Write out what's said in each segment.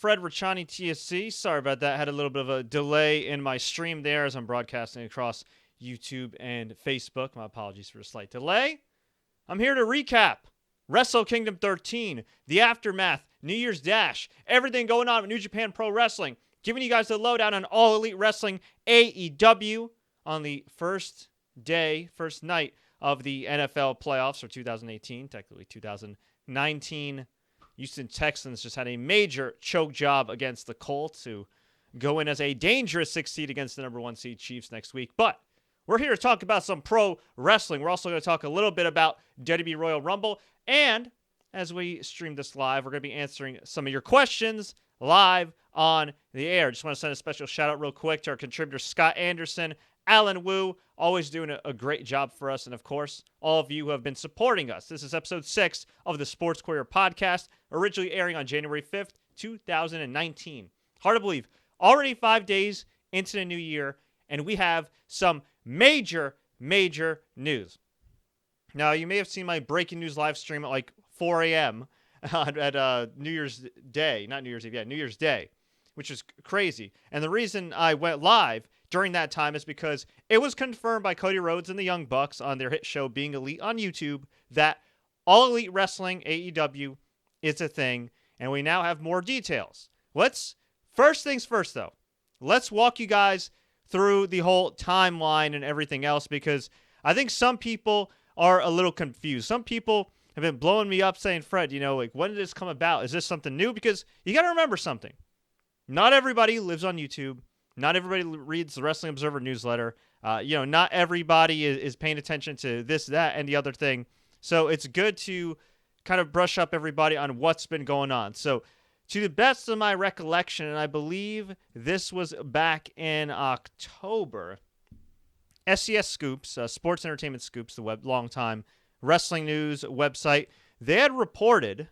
Fred Richani TSC. Sorry about that. Had a little bit of a delay in my stream there as I'm broadcasting across YouTube and Facebook. My apologies for the slight delay. I'm here to recap Wrestle Kingdom 13, the aftermath, New Year's Dash, everything going on with New Japan Pro Wrestling, giving you guys the lowdown on All Elite Wrestling AEW on the first night of the NFL playoffs for 2018, technically 2019. Houston Texans just had a major choke job against the Colts, who go in as a dangerous 6th seed against the number 1 seed Chiefs next week. But we're here to talk about some pro wrestling. We're also going to talk a little bit about WWE Royal Rumble. And as we stream this live, we're going to be answering some of your questions live on the air. Just want to send a special shout out real quick to our contributors, Scott Anderson, Alan Wu, always doing a great job for us. And of course, all of you who have been supporting us. This is episode 6 of the Sports Courier Podcast, originally airing on January 5th, 2019. Hard to believe. Already 5 days into the new year, and we have some major news. Now, you may have seen my breaking news live stream at like 4 a.m. at New Year's Day. Not New Year's Eve, New Year's Day, which is crazy. And the reason I went live during that time is because it was confirmed by Cody Rhodes and the Young Bucks on their hit show Being Elite on YouTube that All Elite Wrestling AEW is a thing, and we now have more details. First things first, though. Let's walk you guys through the whole timeline and everything else, because I think some people are a little confused. Some people have been blowing me up saying, Fred, when did this come about? Is this something new? Because you got to remember something. Not everybody lives on YouTube. Not everybody reads the Wrestling Observer newsletter. Not everybody is paying attention to this, that, and the other thing. So it's good to kind of brush up everybody on what's been going on. So to the best of my recollection, and I believe this was back in October, SES Scoops, Sports Entertainment Scoops, the long-time wrestling news website, they had reported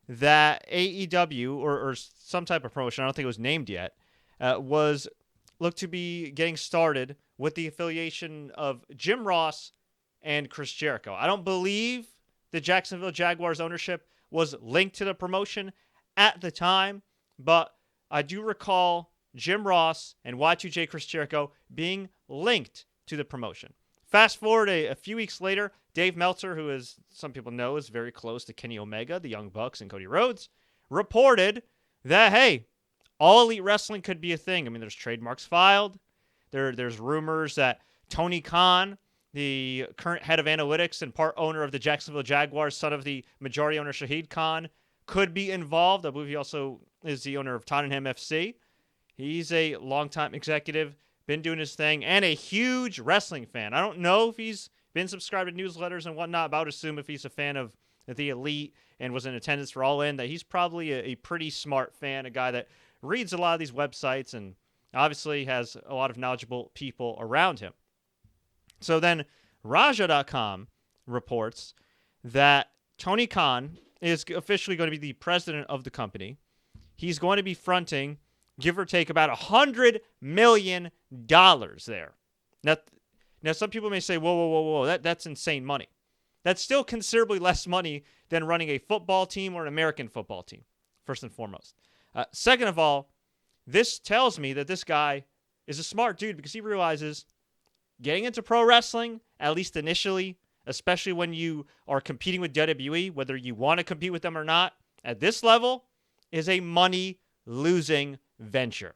that AEW, or some type of promotion, I don't think it was named yet, was looked to be getting started with the affiliation of Jim Ross and Chris Jericho. I don't believe the Jacksonville Jaguars ownership was linked to the promotion at the time, but I do recall Jim Ross and Y2J Chris Jericho being linked to the promotion. Fast forward a few weeks later, Dave Meltzer, who, as some people know, is very close to Kenny Omega, the Young Bucks, and Cody Rhodes, reported that, hey, All Elite Wrestling could be a thing. I mean, there's trademarks filed. There's rumors that Tony Khan, the current head of analytics and part owner of the Jacksonville Jaguars, son of the majority owner Shahid Khan, could be involved. I believe he also is the owner of Tottenham FC. He's a longtime executive, been doing his thing, and a huge wrestling fan. I don't know if he's been subscribed to newsletters and whatnot, but I would assume if he's a fan of the Elite and was in attendance for All In, that he's probably a pretty smart fan, a guy that reads a lot of these websites and obviously has a lot of knowledgeable people around him. So then Raja.com reports that Tony Khan is officially going to be the president of the company. He's going to be fronting, give or take, about $100 million there. Now, some people may say, whoa, that's insane money. That's still considerably less money than running a football team or an American football team, first and foremost. Second of all, this tells me that this guy is a smart dude because he realizes getting into pro wrestling, at least initially, especially when you are competing with WWE, whether you want to compete with them or not, at this level, is a money-losing venture.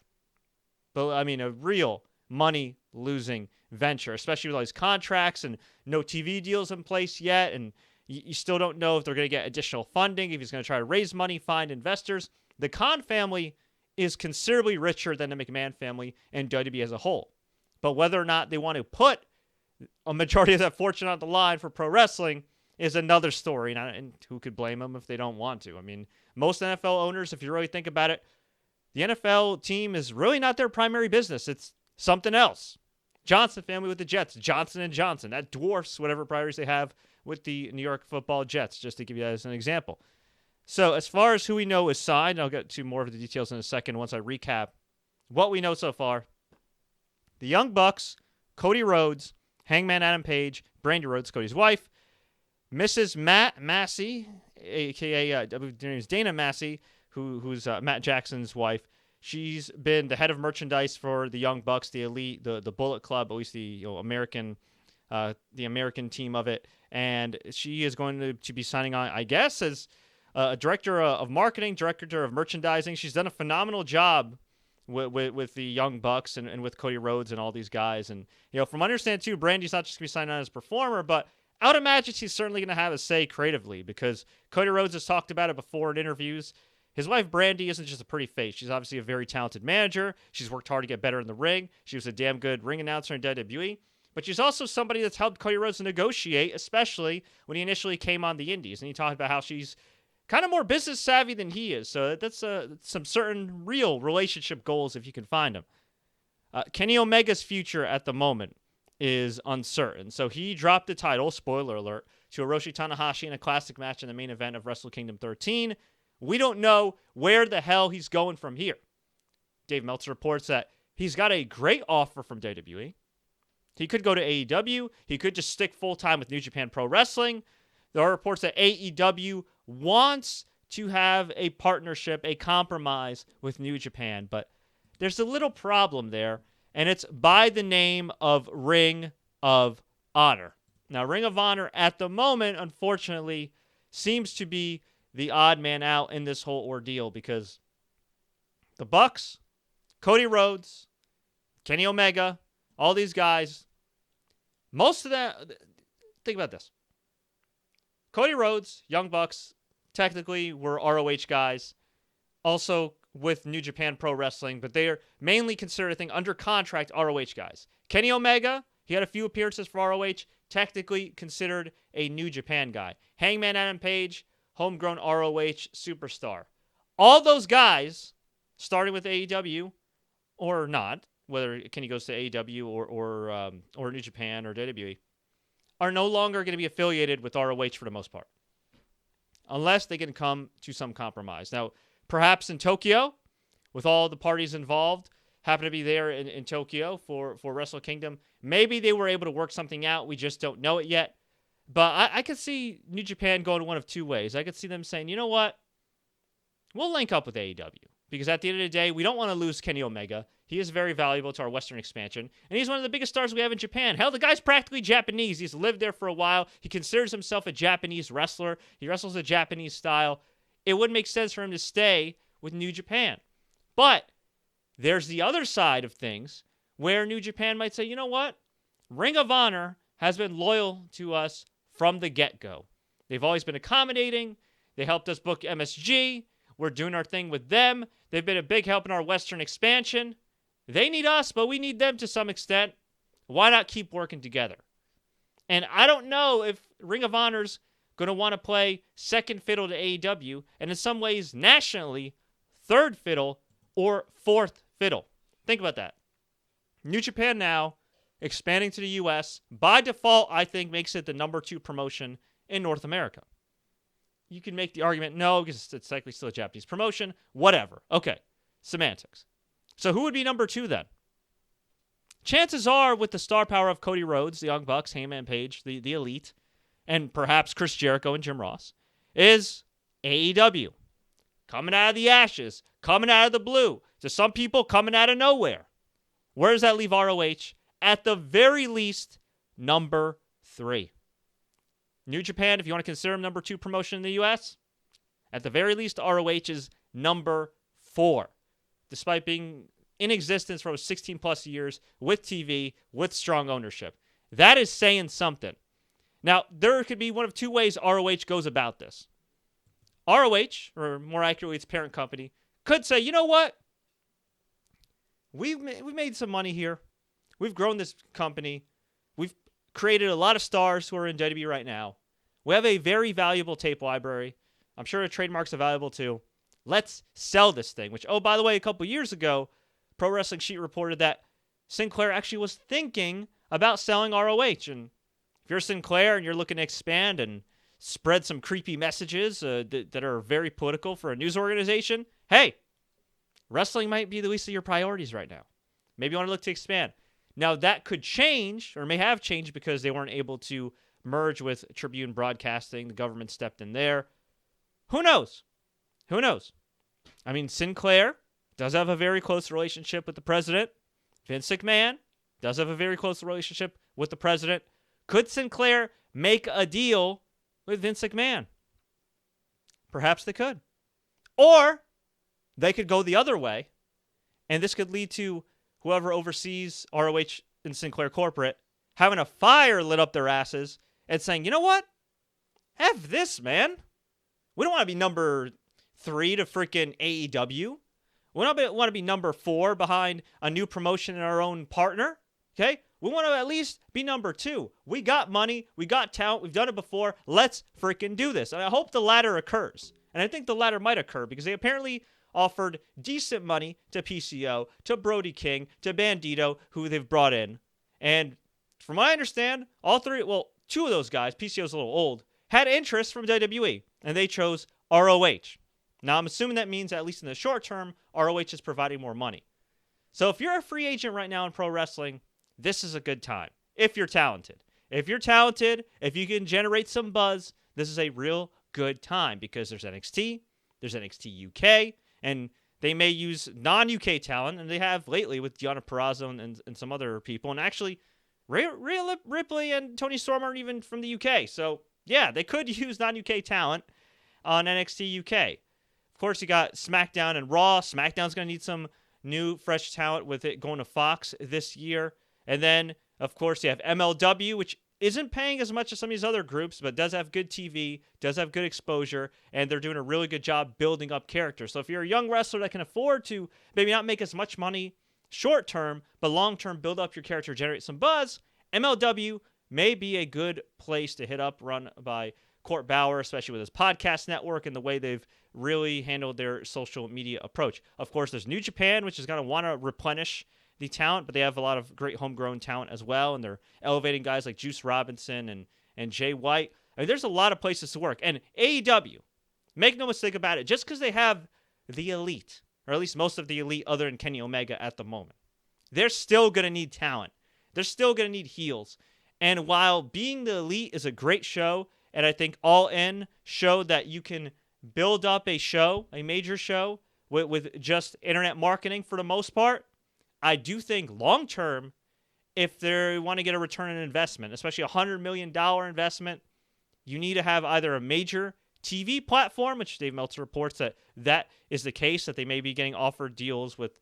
But, I mean, a real money-losing venture, especially with all these contracts and no TV deals in place yet, and you still don't know if they're going to get additional funding, if he's going to try to raise money, find investors. The Khan family is considerably richer than the McMahon family and WWE as a whole. But whether or not they want to put a majority of that fortune on the line for pro wrestling is another story, and who could blame them if they don't want to? I mean, most NFL owners, if you really think about it, the NFL team is really not their primary business. It's something else. Johnson family with the Jets, Johnson & Johnson. That dwarfs whatever priorities they have with the New York Football Jets, just to give you guys an example. So as far as who we know is signed, I'll get to more of the details in a second once I recap what we know so far. The Young Bucks, Cody Rhodes, Hangman Adam Page, Brandi Rhodes, Cody's wife, Mrs. Matt Massey, a.k.a. her name is Dana Massey, who's Matt Jackson's wife. She's been the head of merchandise for the Young Bucks, the Elite, the Bullet Club, at least the American team of it. And she is going to be signing on, I guess, as a director of marketing, director of merchandising. She's done a phenomenal job with the Young Bucks and with Cody Rhodes and all these guys. And, from what I understand, too, Brandy's not just going to be signing on as a performer, but I would imagine she's certainly going to have a say creatively, because Cody Rhodes has talked about it before in interviews. His wife, Brandy, isn't just a pretty face. She's obviously a very talented manager. She's worked hard to get better in the ring. She was a damn good ring announcer in WWE. But she's also somebody that's helped Cody Rhodes negotiate, especially when he initially came on the Indies. And he talked about how she's kind of more business savvy than he is. So that's some certain real relationship goals if you can find them. Kenny Omega's future at the moment is uncertain. So he dropped the title, spoiler alert, to Hiroshi Tanahashi in a classic match in the main event of Wrestle Kingdom 13. We don't know where the hell he's going from here. Dave Meltzer reports that he's got a great offer from WWE. He could go to AEW. He could just stick full-time with New Japan Pro Wrestling. There are reports that AEW wants to have a partnership, a compromise with New Japan, but there's a little problem there, and it's by the name of Ring of Honor. Now, Ring of Honor at the moment, unfortunately, seems to be the odd man out in this whole ordeal, because the Bucks, Cody Rhodes, Kenny Omega, all these guys, most of that, think about this. Cody Rhodes, Young Bucks, technically were ROH guys, also with New Japan Pro Wrestling, but they are mainly considered, I think, under contract ROH guys. Kenny Omega, he had a few appearances for ROH, technically considered a New Japan guy. Hangman Adam Page, homegrown ROH superstar. All those guys, starting with AEW or not, whether Kenny goes to AEW or New Japan or WWE, are no longer going to be affiliated with ROH for the most part, unless they can come to some compromise. Now, perhaps in Tokyo, with all the parties involved, happen to be there in Tokyo for Wrestle Kingdom, maybe they were able to work something out. We just don't know it yet. But I could see New Japan going one of two ways. I could see them saying, you know what? We'll link up with AEW. Because at the end of the day, we don't want to lose Kenny Omega. He is very valuable to our Western expansion. And he's one of the biggest stars we have in Japan. Hell, the guy's practically Japanese. He's lived there for a while. He considers himself a Japanese wrestler. He wrestles a Japanese style. It would make sense for him to stay with New Japan. But there's the other side of things where New Japan might say, you know what? Ring of Honor has been loyal to us from the get-go. They've always been accommodating. They helped us book MSG. We're doing our thing with them. They've been a big help in our Western expansion. They need us, but we need them to some extent. Why not keep working together? And I don't know if Ring of Honor's going to want to play second fiddle to AEW, and in some ways, nationally, third fiddle or fourth fiddle. Think about that. New Japan now, expanding to the U.S., by default, I think, makes it the number 2 promotion in North America. You can make the argument, no, because it's technically still a Japanese promotion. Whatever. Okay. Semantics. So who would be number 2 then? Chances are, with the star power of Cody Rhodes, the Young Bucks, Hangman Page, the Elite, and perhaps Chris Jericho and Jim Ross, is AEW. Coming out of the ashes, coming out of the blue. To some people, coming out of nowhere. Where does that leave ROH? At the very least, number 3. New Japan, if you want to consider them number 2 promotion in the U.S., at the very least, ROH is number 4, despite being in existence for over 16-plus years, with TV, with strong ownership. That is saying something. Now, there could be one of 2 ways ROH goes about this. ROH, or more accurately, its parent company, could say, you know what? We've made some money here. We've grown this company. We've created a lot of stars who are in WWE right now. We have a very valuable tape library. I'm sure the trademarks are valuable too. Let's sell this thing. Which, oh, by the way, a couple years ago, Pro Wrestling Sheet reported that Sinclair actually was thinking about selling ROH. And if you're Sinclair and you're looking to expand and spread some creepy messages that are very political for a news organization, hey, wrestling might be the least of your priorities right now. Maybe you want to look to expand. Now, that could change, or may have changed, because they weren't able to merge with Tribune Broadcasting. The government stepped in there. Who knows? Who knows? I mean, Sinclair does have a very close relationship with the president. Vince McMahon does have a very close relationship with the president. Could Sinclair make a deal with Vince McMahon? Perhaps they could. Or they could go the other way, and this could lead to whoever oversees ROH and Sinclair Corporate having a fire lit up their asses and saying, you know what? F this, man. We don't want to be number 3 to freaking AEW. We don't want to be number 4 behind a new promotion in our own partner. Okay? We want to at least be number 2. We got money. We got talent. We've done it before. Let's freaking do this. And I hope the latter occurs. And I think the latter might occur because they apparently offered decent money to PCO, to Brody King, to Bandito, who they've brought in. And from what I understand, two of those guys, PCO's a little old, had interest from WWE, and they chose ROH. Now, I'm assuming that means, at least in the short term, ROH is providing more money. So if you're a free agent right now in pro wrestling, this is a good time. If you're talented. If you can generate some buzz, this is a real good time because there's NXT, there's NXT UK, and they may use non-UK talent, and they have lately with Deonna Purrazzo and some other people. And actually, Rhea Ripley and Tony Storm aren't even from the UK. So, yeah, they could use non-UK talent on NXT UK. Of course, you got SmackDown and Raw. SmackDown's going to need some new, fresh talent with it going to Fox this year. And then, of course, you have MLW, which isn't paying as much as some of these other groups, but does have good TV, does have good exposure, and they're doing a really good job building up characters. So if you're a young wrestler that can afford to maybe not make as much money short term, but long term build up your character, generate some buzz, MLW may be a good place to hit up, run by Court Bauer, especially with his podcast network and the way they've really handled their social media approach. Of course, there's New Japan, which is going to want to replenish the talent, but they have a lot of great homegrown talent as well, and they're elevating guys like Juice Robinson and Jay White. I mean, there's a lot of places to work. And AEW, make no mistake about it, just because they have the elite, or at least most of the elite other than Kenny Omega at the moment, they're still going to need talent. They're still going to need heels. And while being the elite is a great show, and I think All In showed that you can build up a show, a major show, with just internet marketing for the most part, I do think long-term, if they want to get a return on investment, especially a $100 million investment, you need to have either a major TV platform, which Dave Meltzer reports that is the case, that they may be getting offered deals with,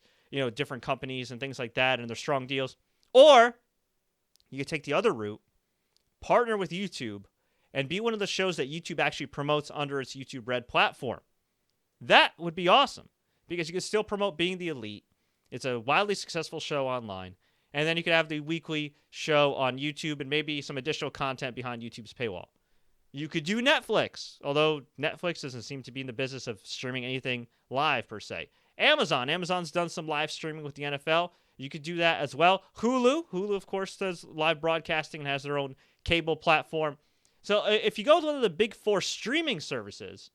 different companies and things like that, and they're strong deals. Or you could take the other route, partner with YouTube, and be one of the shows that YouTube actually promotes under its YouTube Red platform. That would be awesome, because you could still promote being the elite. It's a wildly successful show online. And then you could have the weekly show on YouTube and maybe some additional content behind YouTube's paywall. You could do Netflix, although Netflix doesn't seem to be in the business of streaming anything live per se. Amazon's done some live streaming with the NFL. You could do that as well. Hulu, of course, does live broadcasting and has their own cable platform. So if you go to one of the big 4 streaming services,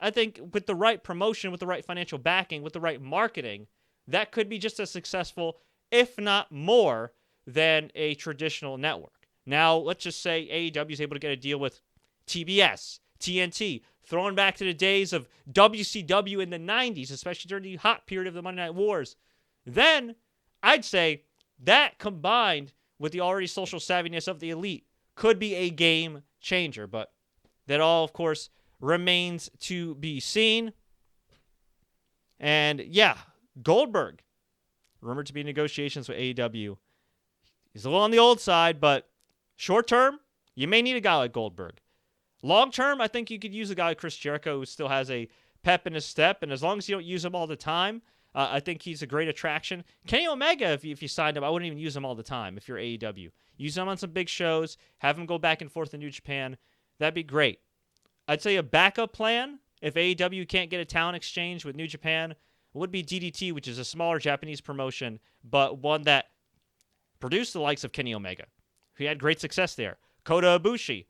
I think with the right promotion, with the right financial backing, with the right marketing, that could be just as successful, if not more, than a traditional network. Now, let's just say AEW is able to get a deal with TBS, TNT, throwing back to the days of WCW in the 90s, especially during the hot period of the Monday Night Wars. Then, I'd say that combined with the already social savviness of the elite could be a game changer. But that all, of course, remains to be seen. And, yeah, Goldberg, rumored to be in negotiations with AEW. He's a little on the old side, but short term, you may need a guy like Goldberg. Long term, I think you could use a guy like Chris Jericho who still has a pep in his step, and as long as you don't use him all the time, I think he's a great attraction. Kenny Omega, if you signed him, I wouldn't even use him all the time if you're AEW. Use him on some big shows, have him go back and forth in New Japan. That'd be great. I'd say a backup plan, if AEW can't get a talent exchange with New Japan, would be DDT, which is a smaller Japanese promotion, but one that produced the likes of Kenny Omega. He had great success there. Kota Ibushi,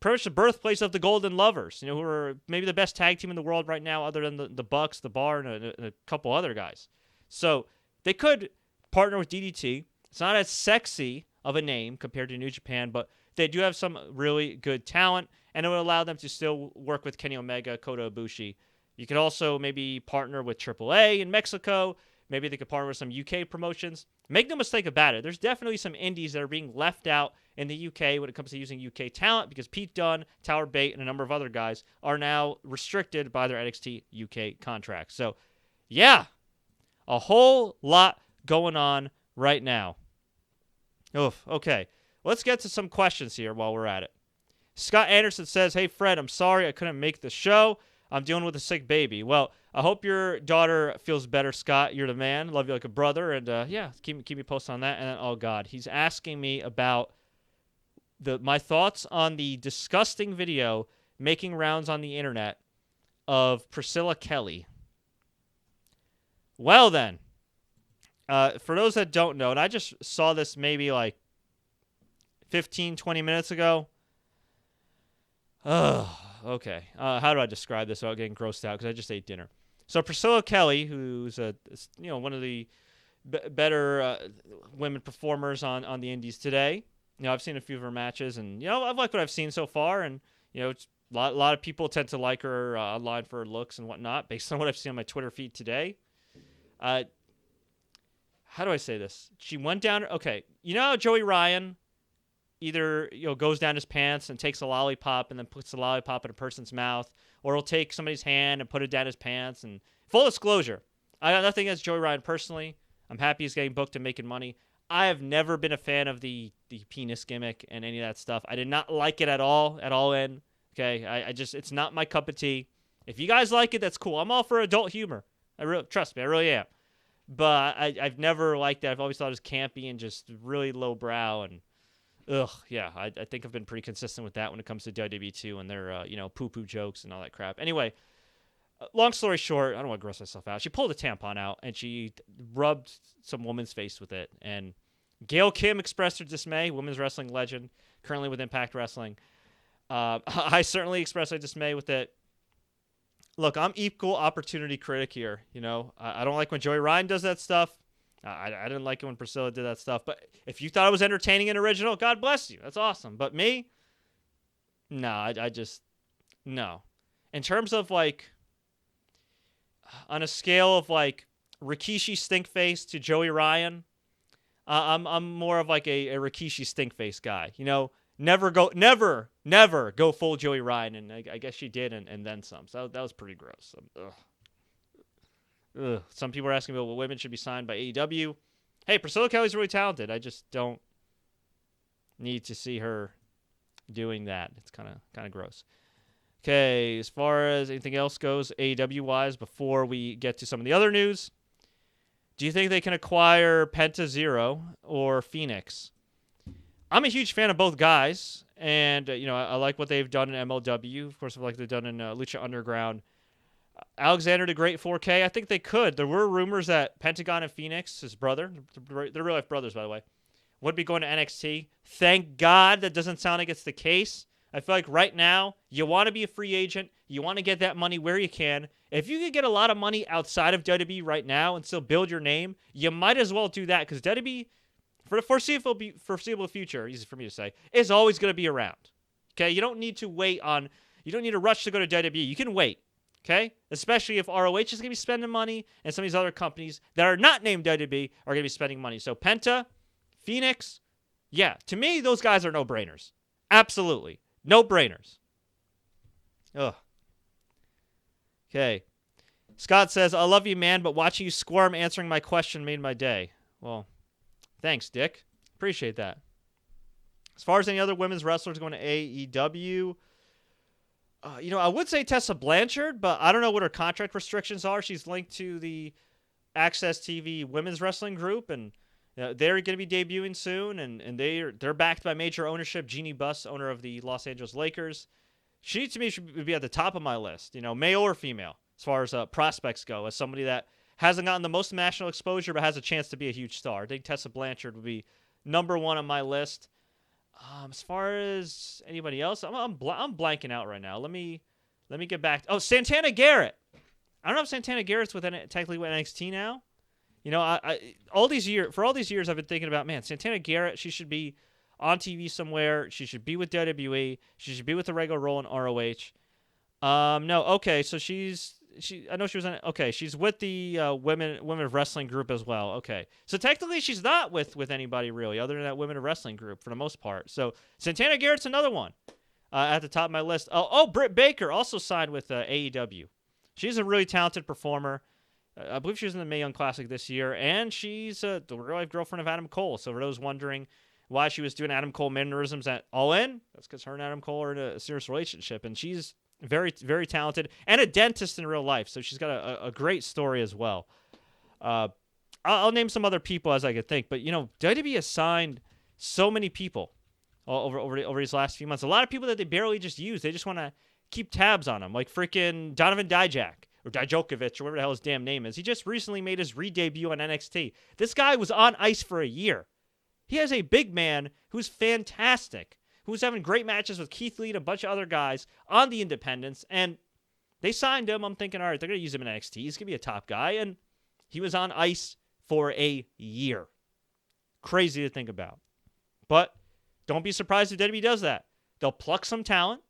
pretty much the birthplace of the Golden Lovers, who are maybe the best tag team in the world right now, other than the Bucks, the Bar, and a couple other guys. So they could partner with DDT. It's not as sexy of a name compared to New Japan, but they do have some really good talent, and it would allow them to still work with Kenny Omega, Kota Ibushi, You could also maybe partner with AAA in Mexico. Maybe they could partner with some UK promotions. Make no mistake about it. There's definitely some indies that are being left out in the UK when it comes to using UK talent because Pete Dunne, Tower Bate, and a number of other guys are now restricted by their NXT UK contracts. So, yeah, a whole lot going on right now. Oof, okay. Let's get to some questions here while we're at it. Scott Anderson says, "Hey, Fred, I'm sorry I couldn't make the show. I'm dealing with a sick baby." Well, I hope your daughter feels better, Scott. You're the man. Love you like a brother. And, yeah, keep me posted on that. And then, oh, God, he's asking me about my thoughts on the disgusting video making rounds on the internet of Priscilla Kelly. Well, then, for those that don't know, and I just saw this maybe like 15, 20 minutes ago. Oh, okay. How do I describe this without getting grossed out? Because I just ate dinner. So Priscilla Kelly, who's one of the better women performers on the indies today. I've seen a few of her matches, and I've liked what I've seen so far. And it's a lot of people tend to like her online for her looks and whatnot, based on what I've seen on my Twitter feed today. How do I say this? She went down. Okay, how Joey Ryan either goes down his pants and takes a lollipop and then puts the lollipop in a person's mouth, or he'll take somebody's hand and put it down his pants. And full disclosure, I got nothing against Joey Ryan personally. I'm happy he's getting booked and making money. I have never been a fan of the penis gimmick and any of that stuff. I did not like it at all in. Okay, I just, it's not my cup of tea. If you guys like it, that's cool. I'm all for adult humor. Trust me, I really am. But I've never liked that. I've always thought it was campy and just really lowbrow. And yeah, I think I've been pretty consistent with that when it comes to WWE too, and their poo-poo jokes and all that crap. Anyway, long story short, I don't want to gross myself out. She pulled a tampon out and she rubbed some woman's face with it. And Gail Kim expressed her dismay, women's wrestling legend, currently with Impact Wrestling. I certainly expressed my dismay with it. Look, I'm equal opportunity critic here. I don't like when Joey Ryan does that stuff. I didn't like it when Priscilla did that stuff. But if you thought it was entertaining and original, God bless you. That's awesome. But me, no, I just, no. In terms of on a scale of Rikishi Stinkface to Joey Ryan, I'm more of a Rikishi Stinkface guy. Never go full Joey Ryan, and I guess she did, and then some. So that was pretty gross. Ugh. Some people are asking me, well, women should be signed by AEW. Hey, Priscilla Kelly's really talented. I just don't need to see her doing that. It's kind of gross. Okay, as far as anything else goes, AEW-wise, before we get to some of the other news, do you think they can acquire Penta Zero or Phoenix? I'm a huge fan of both guys, and I like what they've done in MLW. Of course, I like what they've done in Lucha Underground. Alexander the Great 4K, I think they could. There were rumors that Pentagon and Phoenix, his brother, they're real life brothers, by the way, would be going to NXT. Thank God that doesn't sound like it's the case. I feel like right now, you want to be a free agent. You want to get that money where you can. If you can get a lot of money outside of WWE right now and still build your name, you might as well do that, because WWE, for the foreseeable future, easy for me to say, is always going to be around. Okay? You don't need to rush to go to WWE. You can wait. Okay? Especially if ROH is going to be spending money and some of these other companies that are not named WWE are going to be spending money. So Penta, Phoenix, yeah, to me, those guys are no-brainers. Absolutely. No-brainers. Ugh. Okay. Scott says, I love you, man, but watching you squirm answering my question made my day. Well, thanks, Dick. Appreciate that. As far as any other women's wrestlers going to AEW, I would say Tessa Blanchard, but I don't know what her contract restrictions are. She's linked to the Access TV Women's Wrestling Group, and they're going to be debuting soon, and they're backed by major ownership. Jeannie Buss, owner of the Los Angeles Lakers. She, to me, should be at the top of my list, male or female, as far as prospects go, as somebody that hasn't gotten the most national exposure but has a chance to be a huge star. I think Tessa Blanchard would be number one on my list. As far as anybody else, I'm blanking out right now. Let me get back. Oh, Santana Garrett. I don't know if Santana Garrett's technically with NXT now. All these years I've been thinking about, man, Santana Garrett, she should be on TV somewhere. She should be with WWE. She should be with the regular role in ROH. No, okay, so she's I know she was in. Okay, she's with the women of wrestling group as well. Okay, so technically she's not with anybody really other than that women of wrestling group for the most part. So Santana Garrett's another one at the top of my list. Britt Baker also signed with AEW. She's a really talented performer. I believe she was in the Mae Young Classic this year, and she's the real-life girlfriend of Adam Cole. So for those wondering why she was doing Adam Cole mannerisms at All In, that's because her and Adam Cole are in a serious relationship, and she's very, very talented and a dentist in real life. So she's got a great story as well. I'll name some other people as I could think, but WWE has signed so many people over these last few months. A lot of people that they barely just use. They just want to keep tabs on them, like freaking Donovan Dijak. Or Dijokovic, or whatever the hell his damn name is. He just recently made his re-debut on NXT. This guy was on ice for a year. He has a big man who's fantastic, who's having great matches with Keith Lee and a bunch of other guys on the independents, and they signed him. I'm thinking, all right, they're going to use him in NXT. He's going to be a top guy, and he was on ice for a year. Crazy to think about. But don't be surprised if WWE does that. They'll pluck some talent.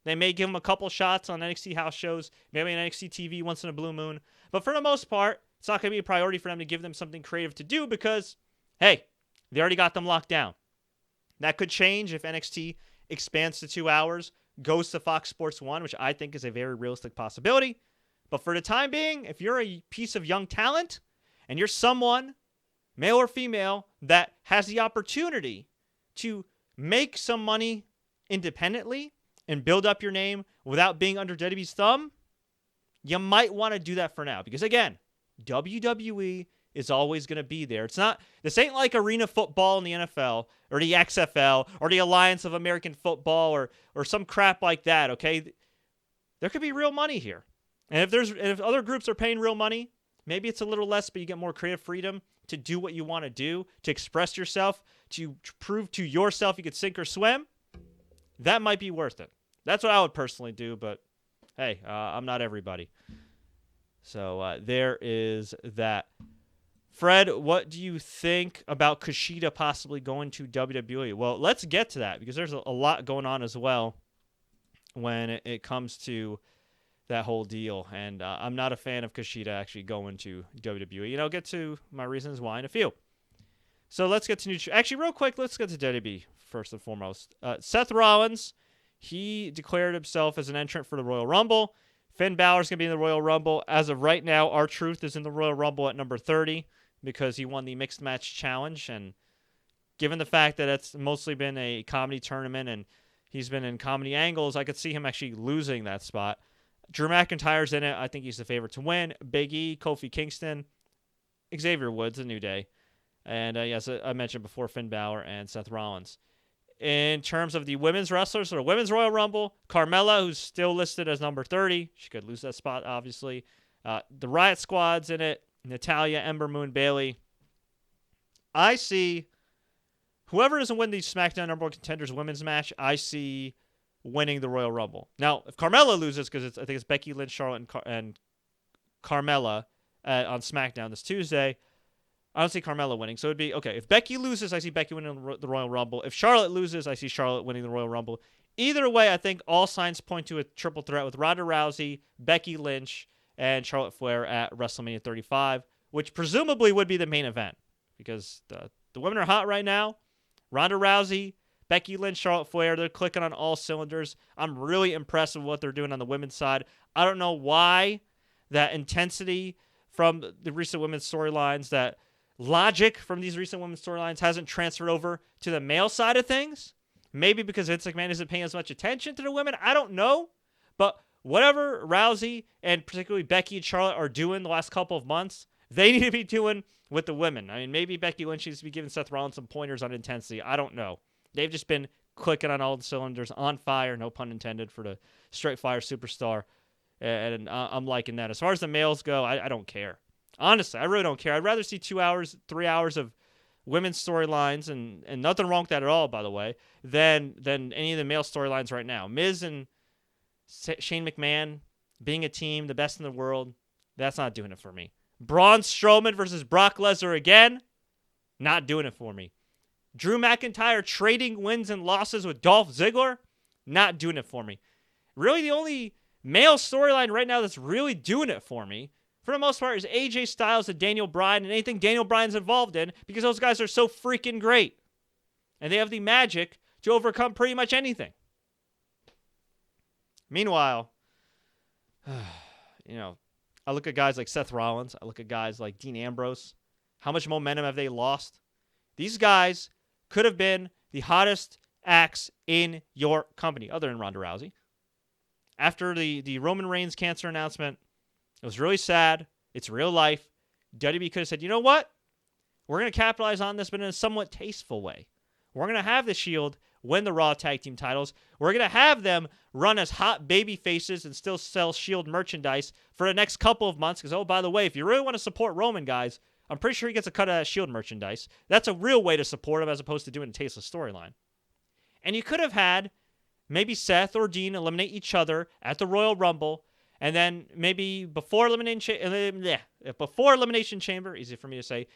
They may give him a couple shots on NXT house shows, maybe on NXT TV once in a blue moon. But for the most part, it's not going to be a priority for them to give them something creative to do because, hey, they already got them locked down. That could change if NXT expands to 2 hours, goes to Fox Sports 1, which I think is a very realistic possibility. But for the time being, if you're a piece of young talent and you're someone, male or female, that has the opportunity to make some money independently and build up your name without being under WWE's thumb, you might want to do that for now. Because again, WWE is always going to be there. This ain't like arena football in the NFL or the XFL or the Alliance of American Football or some crap like that, okay? There could be real money here. And if other groups are paying real money, maybe it's a little less, but you get more creative freedom to do what you want to do, to express yourself, to prove to yourself you could sink or swim. That might be worth it. That's what I would personally do, but hey, I'm not everybody. So there is that. Fred, what do you think about KUSHIDA possibly going to WWE? Well, let's get to that because there's a lot going on as well when it comes to that whole deal. And I'm not a fan of KUSHIDA actually going to WWE. I'll get to my reasons why in a few. So let's get to actually, real quick, let's get to WWE first and foremost. Seth Rollins. He declared himself as an entrant for the Royal Rumble. Finn Balor's going to be in the Royal Rumble. As of right now, R-Truth is in the Royal Rumble at number 30 because he won the Mixed Match Challenge. And given the fact that it's mostly been a comedy tournament and he's been in comedy angles, I could see him actually losing that spot. Drew McIntyre's in it. I think he's the favorite to win. Big E, Kofi Kingston, Xavier Woods, A New Day. And yes, I mentioned before Finn Balor and Seth Rollins. In terms of the women's wrestlers, so the Women's Royal Rumble, Carmella, who's still listed as number 30. She could lose that spot, obviously. The Riot Squad's in it. Natalya, Ember Moon, Bayley. I see whoever doesn't win the SmackDown number one contenders women's match, I see winning the Royal Rumble. Now, if Carmella loses, because I think it's Becky Lynch, Charlotte, and Carmella on SmackDown this Tuesday, I don't see Carmella winning. So it'd be, okay, if Becky loses, I see Becky winning the Royal Rumble. If Charlotte loses, I see Charlotte winning the Royal Rumble. Either way, I think all signs point to a triple threat with Ronda Rousey, Becky Lynch, and Charlotte Flair at WrestleMania 35, which presumably would be the main event because the women are hot right now. Ronda Rousey, Becky Lynch, Charlotte Flair, they're clicking on all cylinders. I'm really impressed with what they're doing on the women's side. I don't know why that intensity from the recent women's storylines, that logic from these recent women's storylines hasn't transferred over to the male side of things. Maybe because Vince McMahon isn't paying as much attention to the women. I don't know. But whatever Rousey and particularly Becky and Charlotte are doing the last couple of months, they need to be doing with the women. I mean, maybe Becky Lynch needs to be giving Seth Rollins some pointers on intensity. I don't know. They've just been clicking on all the cylinders, on fire, no pun intended, for the straight fire superstar. And I'm liking that. As far as the males go, I don't care. Honestly, I really don't care. I'd rather see 2 hours, 3 hours of women's storylines, and nothing wrong with that at all, by the way, than any of the male storylines right now. Miz and Shane McMahon being a team, the best in the world, that's not doing it for me. Braun Strowman versus Brock Lesnar again, not doing it for me. Drew McIntyre trading wins and losses with Dolph Ziggler, not doing it for me. Really, the only male storyline right now that's really doing it for me, for the most part, is AJ Styles and Daniel Bryan and anything Daniel Bryan's involved in, because those guys are so freaking great. And they have the magic to overcome pretty much anything. Meanwhile, I look at guys like Seth Rollins. I look at guys like Dean Ambrose. How much momentum have they lost? These guys could have been the hottest acts in your company, other than Ronda Rousey. After the Roman Reigns cancer announcement, it was really sad. It's real life. WWE could have said, you know what? We're going to capitalize on this, but in a somewhat tasteful way. We're going to have the Shield win the Raw Tag Team titles. We're going to have them run as hot baby faces and still sell Shield merchandise for the next couple of months. Because, oh, by the way, if you really want to support Roman, guys, I'm pretty sure he gets a cut of that Shield merchandise. That's a real way to support him as opposed to doing a tasteless storyline. And you could have had maybe Seth or Dean eliminate each other at the Royal Rumble, and then maybe before Elimination Chamber, easy for me to say,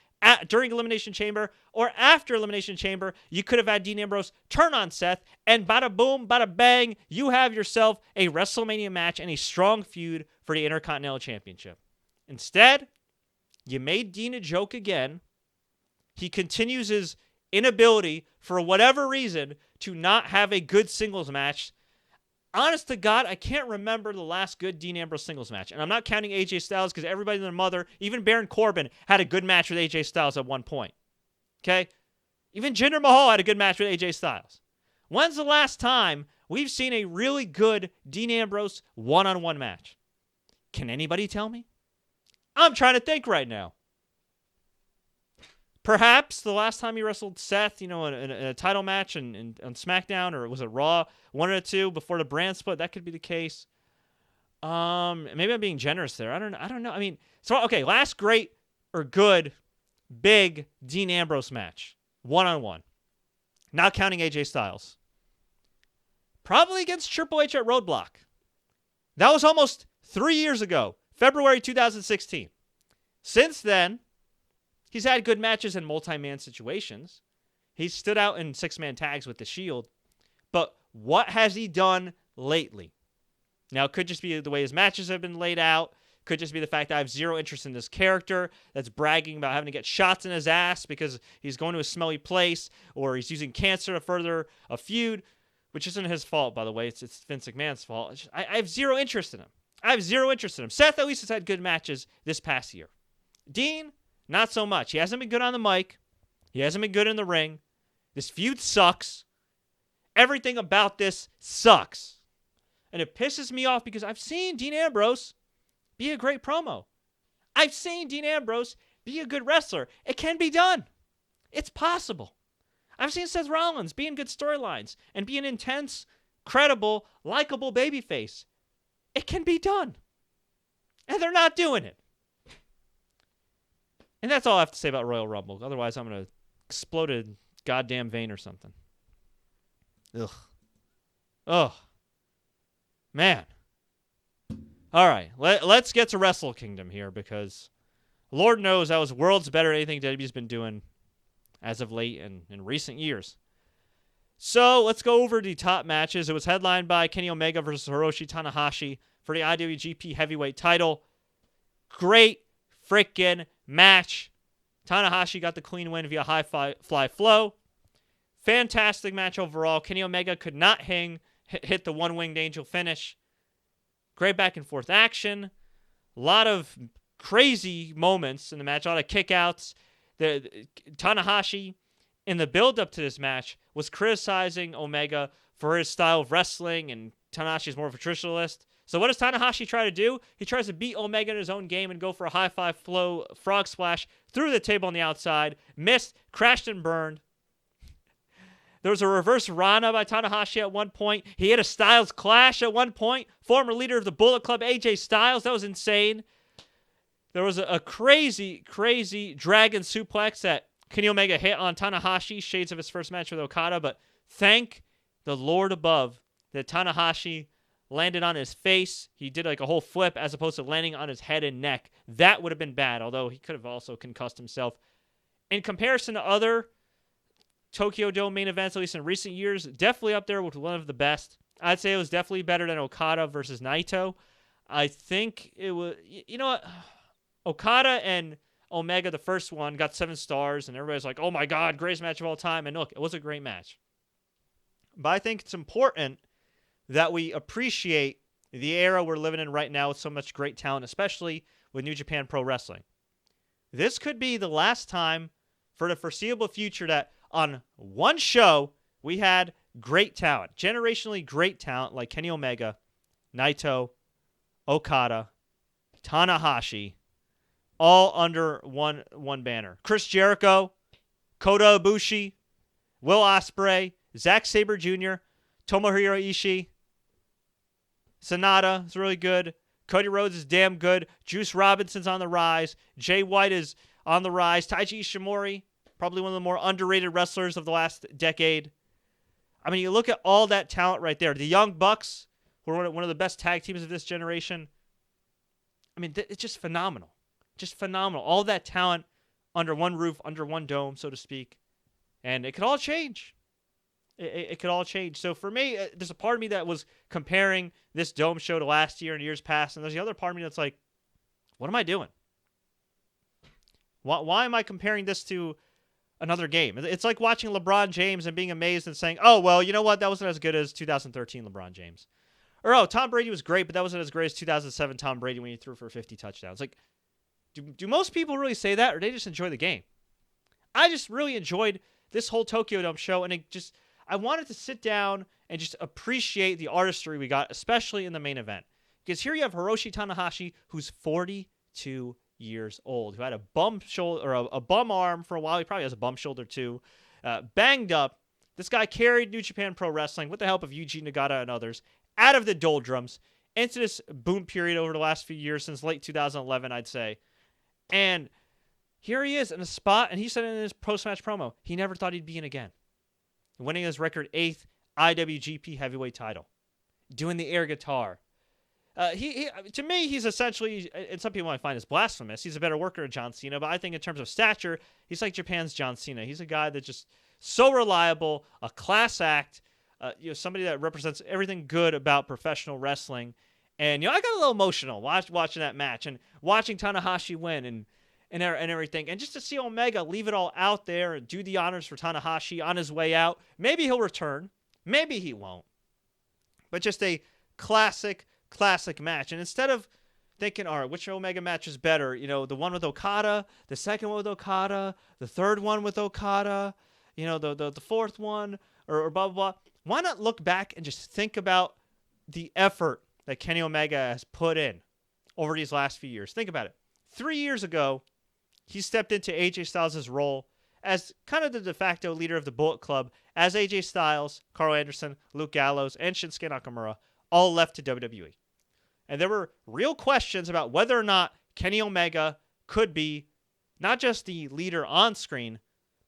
during Elimination Chamber or after Elimination Chamber, you could have had Dean Ambrose turn on Seth, and bada boom, bada bang, you have yourself a WrestleMania match and a strong feud for the Intercontinental Championship. Instead, you made Dean a joke again. He continues his inability, for whatever reason, to not have a good singles match. Honest to God, I can't remember the last good Dean Ambrose singles match. And I'm not counting AJ Styles because everybody and their mother, even Baron Corbin, had a good match with AJ Styles at one point. Okay? Even Jinder Mahal had a good match with AJ Styles. When's the last time we've seen a really good Dean Ambrose one-on-one match? Can anybody tell me? I'm trying to think right now. Perhaps the last time he wrestled Seth, in a title match on SmackDown, or was it Raw, one or two before the brand split, that could be the case. Maybe I'm being generous there. I don't know. I mean, last great or good big Dean Ambrose match, one-on-one, not counting AJ Styles. Probably against Triple H at Roadblock. That was almost 3 years ago, February 2016. Since then, he's had good matches in multi-man situations. He's stood out in six-man tags with the Shield. But what has he done lately? Now, it could just be the way his matches have been laid out. Could just be the fact that I have zero interest in this character that's bragging about having to get shots in his ass because he's going to a smelly place, or he's using cancer to further a feud, which isn't his fault, by the way. It's Vince McMahon's fault. I have zero interest in him. Seth at least has had good matches this past year. Dean, not so much. He hasn't been good on the mic. He hasn't been good in the ring. This feud sucks. Everything about this sucks. And it pisses me off because I've seen Dean Ambrose be a great promo. I've seen Dean Ambrose be a good wrestler. It can be done. It's possible. I've seen Seth Rollins be in good storylines and be an intense, credible, likable babyface. It can be done. And they're not doing it. And that's all I have to say about Royal Rumble. Otherwise, I'm going to explode a goddamn vein or something. Ugh. Man. All right. Let's get to Wrestle Kingdom here, because Lord knows that was worlds better than anything WWE's been doing as of late and in recent years. So let's go over the top matches. It was headlined by Kenny Omega versus Hiroshi Tanahashi for the IWGP Heavyweight title. Great freaking match. Tanahashi got the clean win via high fly flow. Fantastic match overall. Kenny Omega could not hit the one-winged angel finish. Great back and forth action. A lot of crazy moments in the match. A lot of kickouts. Tanahashi, in the build-up to this match, was criticizing Omega for his style of wrestling, and Tanahashi is more of a traditionalist. So what does Tanahashi try to do? He tries to beat Omega in his own game and go for a high-five flow frog splash through the table on the outside. Missed, crashed, and burned. There was a reverse Rana by Tanahashi at one point. He had a Styles Clash at one point. Former leader of the Bullet Club, AJ Styles. That was insane. There was a crazy, crazy dragon suplex that Kenny Omega hit on Tanahashi, shades of his first match with Okada. But thank the Lord above that Tanahashi landed on his face. He did like a whole flip as opposed to landing on his head and neck. That would have been bad, although he could have also concussed himself. In comparison to other Tokyo Dome main events, at least in recent years, definitely up there with one of the best. I'd say it was definitely better than Okada versus Naito. I think it was, you know what? Okada and Omega, the first one, got 7 stars, and everybody's like, oh my God, greatest match of all time. And look, it was a great match. But I think it's important that we appreciate the era we're living in right now with so much great talent, especially with New Japan Pro Wrestling. This could be the last time for the foreseeable future that on one show we had great talent, generationally great talent like Kenny Omega, Naito, Okada, Tanahashi, all under one banner. Chris Jericho, Kota Ibushi, Will Ospreay, Zack Sabre Jr., Tomohiro Ishii, Sonata is really good. Cody Rhodes is damn good. Juice Robinson's on the rise. Jay White is on the rise. Taiji Ishimori, probably one of the more underrated wrestlers of the last decade. I mean, you look at all that talent right there. The Young Bucks, who are one of the best tag teams of this generation. I mean, it's just phenomenal. Just phenomenal. All that talent under one roof, under one dome, so to speak. And it could all change. It could all change. So for me, there's a part of me that was comparing this Dome show to last year and years past, and there's the other part of me that's like, what am I doing? Why am I comparing this to another game? It's like watching LeBron James and being amazed and saying, oh, well, you know what? That wasn't as good as 2013 LeBron James. Or, oh, Tom Brady was great, but that wasn't as great as 2007 Tom Brady when he threw for 50 touchdowns. Like, do most people really say that, or do they just enjoy the game? I just really enjoyed this whole Tokyo Dome show, and I wanted to sit down and just appreciate the artistry we got, especially in the main event. Because here you have Hiroshi Tanahashi, who's 42 years old, who had a bum shoulder or a bum arm for a while. He probably has a bum shoulder too. Banged up. This guy carried New Japan Pro Wrestling with the help of Yuji Nagata and others out of the doldrums into this boom period over the last few years, since late 2011, I'd say. And here he is in a spot, and he said in his post-match promo, he never thought he'd be in again. Winning his record 8th IWGP heavyweight title. Doing the air guitar. He to me, he's essentially, and some people might find this blasphemous, he's a better worker than John Cena, but I think in terms of stature, he's like Japan's John Cena. He's a guy that's just so reliable, a class act, somebody that represents everything good about professional wrestling. And, I got a little emotional watching that match and watching Tanahashi win and everything. And just to see Omega leave it all out there and do the honors for Tanahashi on his way out. Maybe he'll return. Maybe he won't. But just a classic match. And instead of thinking, all right, which Omega match is better? The one with Okada, the second one with Okada, the third one with Okada, the fourth one, or blah, blah, blah. Why not look back and just think about the effort that Kenny Omega has put in over these last few years? Think about it. 3 years ago, he stepped into AJ Styles' role as kind of the de facto leader of the Bullet Club, as AJ Styles, Carl Anderson, Luke Gallows, and Shinsuke Nakamura all left to WWE. And there were real questions about whether or not Kenny Omega could be not just the leader on screen,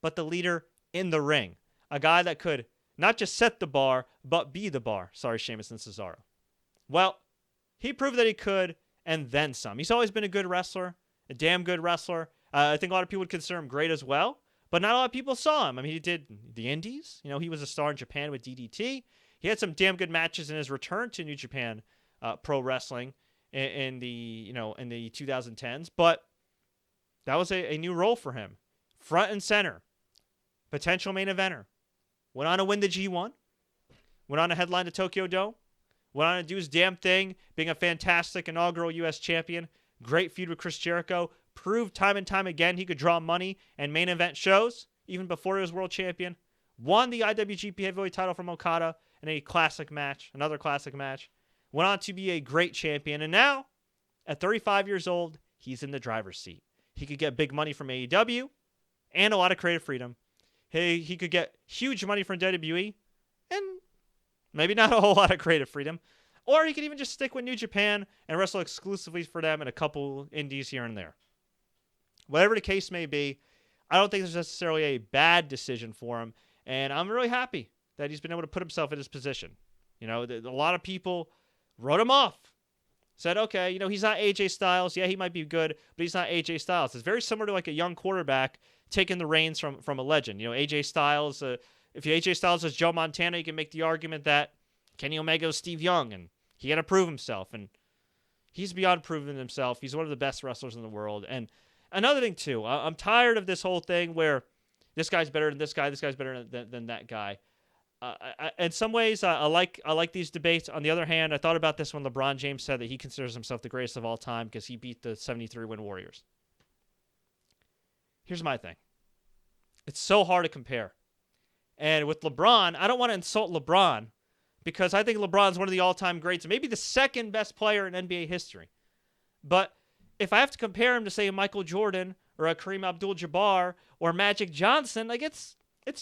but the leader in the ring. A guy that could not just set the bar, but be the bar. Sorry, Sheamus and Cesaro. Well, he proved that he could, and then some. He's always been a good wrestler, a damn good wrestler. I think a lot of people would consider him great as well, but not a lot of people saw him. I mean, he did the Indies. He was a star in Japan with DDT. He had some damn good matches in his return to New Japan Pro Wrestling in the 2010s, but that was a new role for him. Front and center, potential main eventer. Went on to win the G1. Went on to headline the Tokyo Dome. Went on to do his damn thing, being a fantastic inaugural U.S. champion. Great feud with Chris Jericho. Proved time and time again he could draw money and main event shows, even before he was world champion. Won the IWGP heavyweight title from Okada in a classic match, another classic match. Went on to be a great champion. And now, at 35 years old, he's in the driver's seat. He could get big money from AEW and a lot of creative freedom. He could get huge money from WWE and maybe not a whole lot of creative freedom. Or he could even just stick with New Japan and wrestle exclusively for them in a couple indies here and there. Whatever the case may be, I don't think there's necessarily a bad decision for him. And I'm really happy that he's been able to put himself in this position. A lot of people wrote him off. Said, okay, he's not AJ Styles. Yeah, he might be good, but he's not AJ Styles. It's very similar to like a young quarterback taking the reins from a legend. AJ Styles, if AJ Styles is Joe Montana, you can make the argument that Kenny Omega was Steve Young, and he had to prove himself, and he's beyond proving himself. He's one of the best wrestlers in the world. And another thing, too, I'm tired of this whole thing where this guy's better than this guy's better than that guy. In some ways, I like these debates. On the other hand, I thought about this when LeBron James said that he considers himself the greatest of all time because he beat the 73-win Warriors. Here's my thing. It's so hard to compare. And with LeBron, I don't want to insult LeBron because I think LeBron's one of the all-time greats, maybe the second best player in NBA history. But if I have to compare him to, say, a Michael Jordan or a Kareem Abdul-Jabbar or Magic Johnson, like it's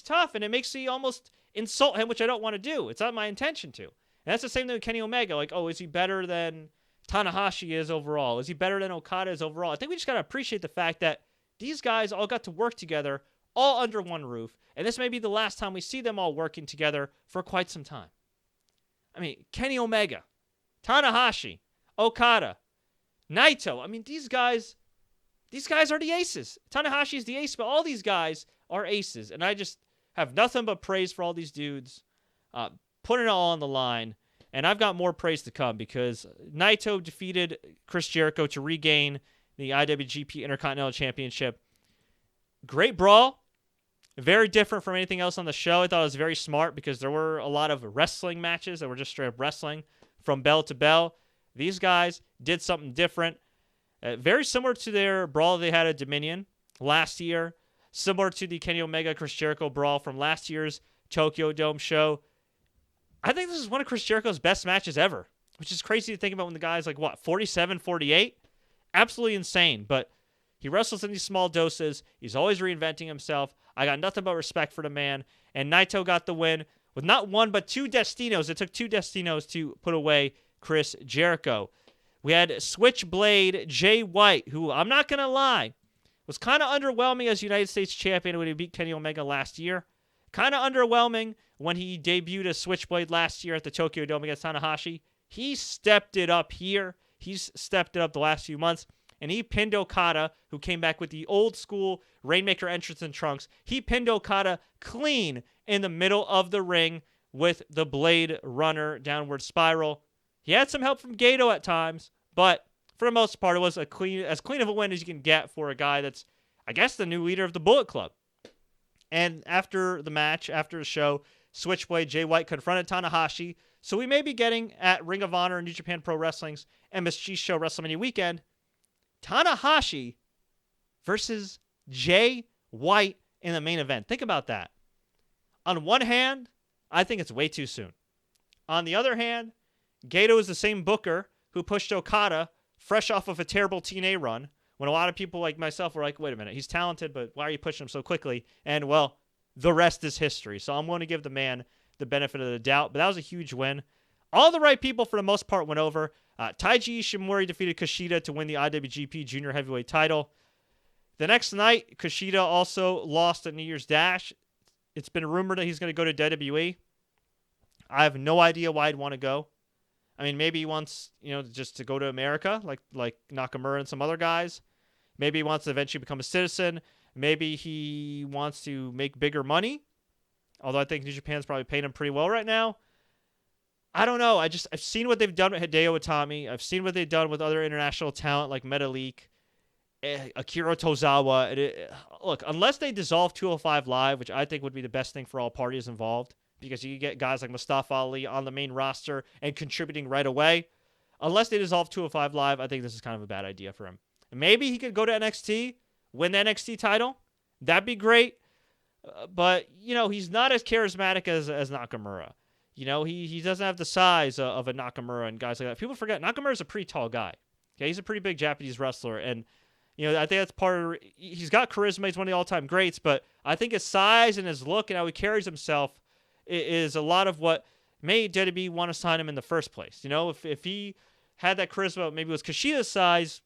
tough, and it makes me almost insult him, which I don't want to do. It's not my intention to. And that's the same thing with Kenny Omega. Like, oh, is he better than Tanahashi is overall? Is he better than Okada is overall? I think we just got to appreciate the fact that these guys all got to work together all under one roof, and this may be the last time we see them all working together for quite some time. I mean, Kenny Omega, Tanahashi, Okada, Naito. I mean, these guys are the aces. Tanahashi's the ace, but all these guys are aces, and I just have nothing but praise for all these dudes, putting it all on the line, and I've got more praise to come because Naito defeated Chris Jericho to regain the IWGP Intercontinental Championship. Great brawl. Very different from anything else on the show. I thought it was very smart because there were a lot of wrestling matches that were just straight up wrestling from bell to bell. These guys did something different. Very similar to their brawl they had at Dominion last year. Similar to the Kenny Omega Chris Jericho brawl from last year's Tokyo Dome show. I think this is one of Chris Jericho's best matches ever, which is crazy to think about when the guy's like, 47, 48? Absolutely insane, but he wrestles in these small doses. He's always reinventing himself. I got nothing but respect for the man, and Naito got the win with not one but two Destinos. It took two Destinos to put away Chris Jericho. We had Switchblade Jay White, who, I'm not going to lie, was kind of underwhelming as United States champion when he beat Kenny Omega last year. Kind of underwhelming when he debuted as Switchblade last year at the Tokyo Dome against Tanahashi. He stepped it up here. He's stepped it up the last few months. And he pinned Okada, who came back with the old school Rainmaker entrance and trunks. He pinned Okada clean in the middle of the ring with the Blade Runner downward spiral. He had some help from Gato at times, but for the most part, it was as clean of a win as you can get for a guy that's, I guess, the new leader of the Bullet Club. And after the match, after the show, Switchblade Jay White confronted Tanahashi. So we may be getting at Ring of Honor and New Japan Pro Wrestling's MSG show WrestleMania weekend, Tanahashi versus Jay White in the main event. Think about that. On one hand, I think it's way too soon. On the other hand, Gato is the same booker who pushed Okada fresh off of a terrible TNA run when a lot of people like myself were like, wait a minute, he's talented, but why are you pushing him so quickly? And, well, the rest is history. So I'm going to give the man the benefit of the doubt, but that was a huge win. All the right people, for the most part, went over. Taiji Ishimori defeated Kushida to win the IWGP Junior Heavyweight title. The next night, Kushida also lost at New Year's Dash. It's been rumored that he's going to go to WWE. I have no idea why he'd want to go. I mean, maybe he wants, just to go to America, like Nakamura and some other guys. Maybe he wants to eventually become a citizen. Maybe he wants to make bigger money. Although I think New Japan's probably paying him pretty well right now. I don't know. I've seen what they've done with Hideo Itami. I've seen what they've done with other international talent like Metalik, Akira Tozawa. Look, unless they dissolve 205 Live, which I think would be the best thing for all parties involved, because you get guys like Mustafa Ali on the main roster and contributing right away. Unless they dissolve 205 Live, I think this is kind of a bad idea for him. Maybe he could go to NXT, win the NXT title. That'd be great. But, he's not as charismatic as Nakamura. He doesn't have the size of a Nakamura and guys like that. People forget Nakamura's a pretty tall guy. Okay, he's a pretty big Japanese wrestler. And, I think that's part of – he's got charisma. He's one of the all-time greats. But I think his size and his look and how he carries himself is a lot of what made WWE want to sign him in the first place. If he had that charisma, maybe it was Kushida's size,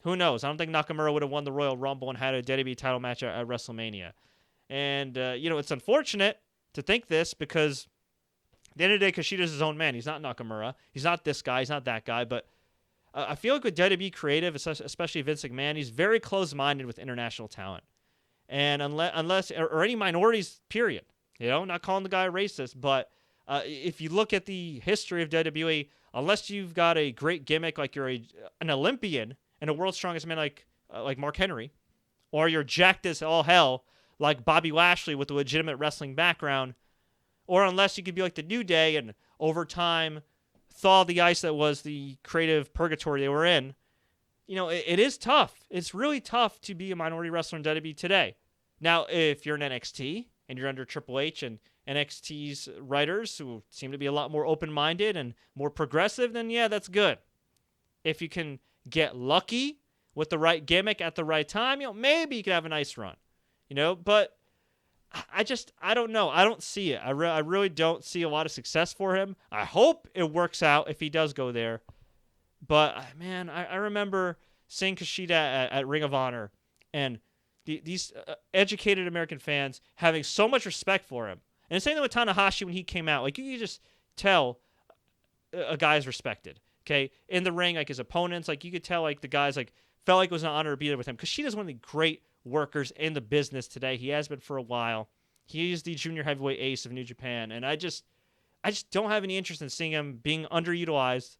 who knows? I don't think Nakamura would have won the Royal Rumble and had a WWE title match at WrestleMania. And, it's unfortunate to think this because at the end of the day, Kushida's his own man. He's not Nakamura. He's not this guy. He's not that guy. But I feel like with WWE Creative, especially Vince McMahon, he's very close-minded with international talent. And unless or any minorities, period. Not calling the guy a racist, but If you look at the history of WWE, unless you've got a great gimmick like you're an Olympian and a world's strongest man like Mark Henry, or you're jacked as all hell like Bobby Lashley with a legitimate wrestling background, or unless you could be like the New Day and over time thaw the ice that was the creative purgatory they were in, it is tough. It's really tough to be a minority wrestler in WWE today. Now, if you're in NXT and you're under Triple H and NXT's writers who seem to be a lot more open-minded and more progressive, then yeah, that's good. If you can get lucky with the right gimmick at the right time, maybe you could have a nice run. But I don't know. I don't see it. I really don't see a lot of success for him. I hope it works out if he does go there. But, man, I remember seeing KUSHIDA at Ring of Honor and these educated American fans having so much respect for him. And the same thing with Tanahashi when he came out. Like, you could just tell a guy's respected, okay? In the ring, like his opponents, like you could tell like the guys like felt like it was an honor to be there with him. KUSHIDA's one of the great workers in the business today. He has been for a while. He is the junior heavyweight ace of New Japan, and I just don't have any interest in seeing him being underutilized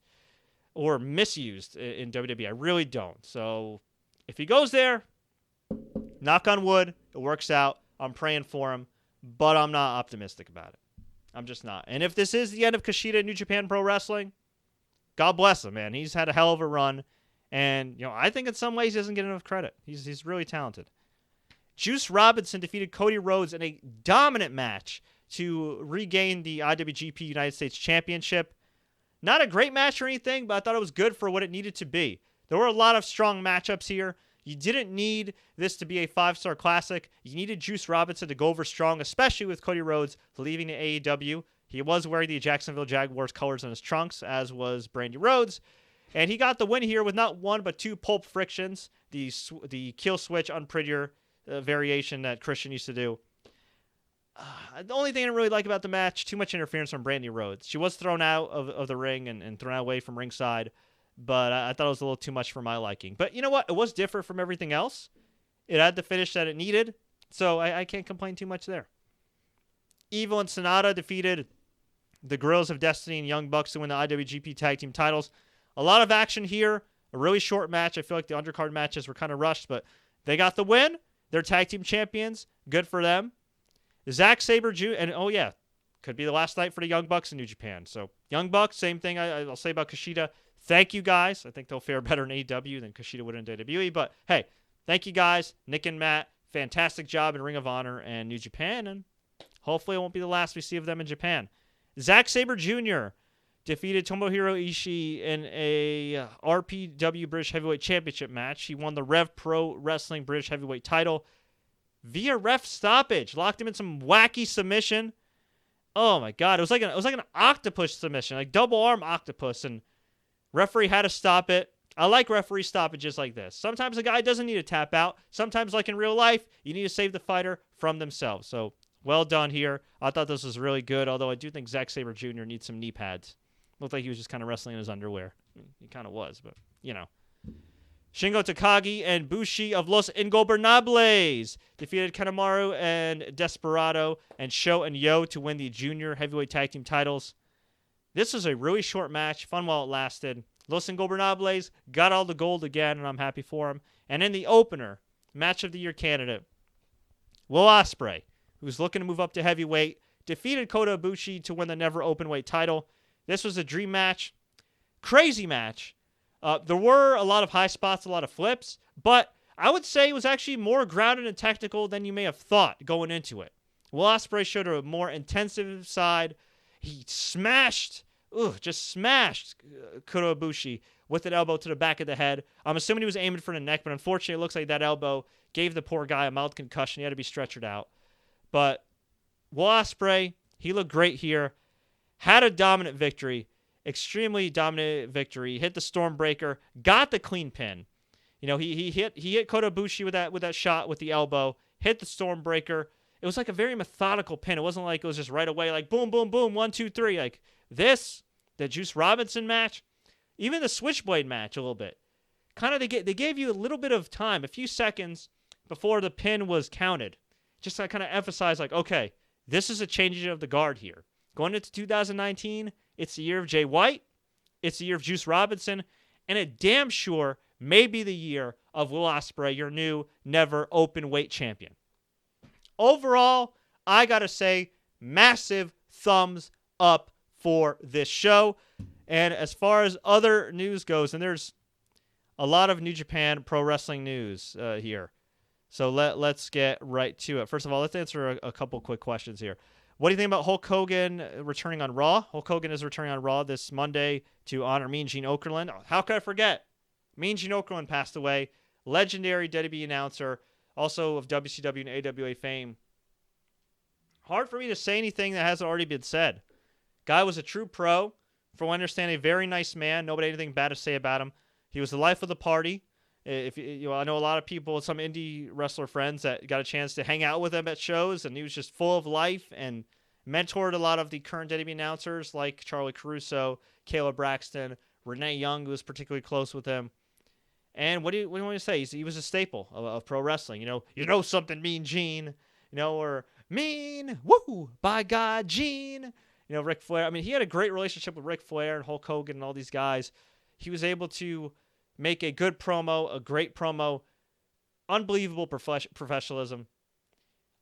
or misused in WWE. I really don't. So if he goes there, knock on wood, it works out. I'm praying for him, but I'm not optimistic about it. I'm just not. And if this is the end of KUSHIDA in New Japan Pro Wrestling, God bless him, man. He's had a hell of a run. And, I think in some ways he doesn't get enough credit. He's really talented. Juice Robinson defeated Cody Rhodes in a dominant match to regain the IWGP United States Championship. Not a great match or anything, but I thought it was good for what it needed to be. There were a lot of strong matchups here. You didn't need this to be a 5-star classic. You needed Juice Robinson to go over strong, especially with Cody Rhodes leaving the AEW. He was wearing the Jacksonville Jaguars colors on his trunks, as was Brandy Rhodes. And he got the win here with not one but two pulp frictions, the kill switch unprettier variation that Christian used to do. The only thing I didn't really like about the match, too much interference from Brandy Rhodes. She was thrown out of the ring and thrown away from ringside, but I thought it was a little too much for my liking. But you know what? It was different from everything else. It had the finish that it needed, so I can't complain too much there. Evil and Sonata defeated the Guerrillas of Destiny and Young Bucks to win the IWGP Tag Team titles. A lot of action here. A really short match. I feel like the undercard matches were kind of rushed, but they got the win. They're tag team champions. Good for them. Zack Sabre Jr. And, could be the last night for the Young Bucks in New Japan. So, Young Bucks, same thing I'll say about KUSHIDA. Thank you, guys. I think they'll fare better in AEW than KUSHIDA would in WWE. But, hey, thank you, guys. Nick and Matt, fantastic job in Ring of Honor and New Japan. And hopefully it won't be the last we see of them in Japan. Zack Sabre Jr. defeated Tomohiro Ishii in a RPW British Heavyweight Championship match. He won the Rev Pro Wrestling British Heavyweight title via ref stoppage. Locked him in some wacky submission. Oh my God! It was like an octopus submission, like double arm octopus, and referee had to stop it. I like referee stoppages like this. Sometimes a guy doesn't need to tap out. Sometimes, like in real life, you need to save the fighter from themselves. So well done here. I thought this was really good. Although I do think Zack Sabre Jr. needs some knee pads. Looked like he was just kind of wrestling in his underwear. He kind of was, but, Shingo Takagi and Bushi of Los Ingobernables defeated Kanemaru and Desperado and Sho and Yo to win the Junior Heavyweight Tag Team titles. This was a really short match, fun while it lasted. Los Ingobernables got all the gold again, and I'm happy for him. And in the opener, Match of the Year candidate, Will Ospreay, who's looking to move up to heavyweight, defeated Kota Ibushi to win the Never Openweight title. This was a dream match. Crazy match. There were a lot of high spots, a lot of flips, but I would say it was actually more grounded and technical than you may have thought going into it. Will Ospreay showed a more intensive side. He smashed Kota Ibushi with an elbow to the back of the head. I'm assuming he was aiming for the neck, but unfortunately it looks like that elbow gave the poor guy a mild concussion. He had to be stretchered out. But Will Ospreay, he looked great here. Had a dominant victory. Extremely dominant victory. Hit the Stormbreaker. Got the clean pin. He hit Kota Ibushi with that shot with the elbow. Hit the Stormbreaker. It was like a very methodical pin. It wasn't like it was just right away, like boom, boom, boom, 1, 2, 3. Like this, the Juice Robinson match, even the Switchblade match a little bit. Kind of they gave you a little bit of time, a few seconds before the pin was counted. Just to kind of emphasize like, okay, this is a changing of the guard here. Going into 2019, it's the year of Jay White, it's the year of Juice Robinson, and it damn sure may be the year of Will Ospreay, your new never open weight champion. Overall, I got to say, massive thumbs up for this show. And as far as other news goes, and there's a lot of New Japan Pro Wrestling news here. So let's get right to it. First of all, let's answer a couple quick questions here. What do you think about Hulk Hogan returning on Raw? Hulk Hogan is returning on Raw this Monday to honor Mean Gene Okerlund. How could I forget? Mean Gene Okerlund passed away. Legendary WWE announcer, also of WCW and AWA fame. Hard for me to say anything that hasn't already been said. Guy was a true pro. From what I understand, a very nice man. Nobody had anything bad to say about him. He was the life of the party. If you know, I know a lot of people, some indie wrestler friends that got a chance to hang out with him at shows, and he was just full of life and mentored a lot of the current WWE announcers like Charlie Caruso, Kayla Braxton, Renee Young, who was particularly close with him. And what do you want to say? He was a staple of pro wrestling. You know something, Mean Gene, or Mean, woo, by God, Gene. Ric Flair. I mean, he had a great relationship with Ric Flair and Hulk Hogan and all these guys. He was able to make a good promo, a great promo, unbelievable professionalism.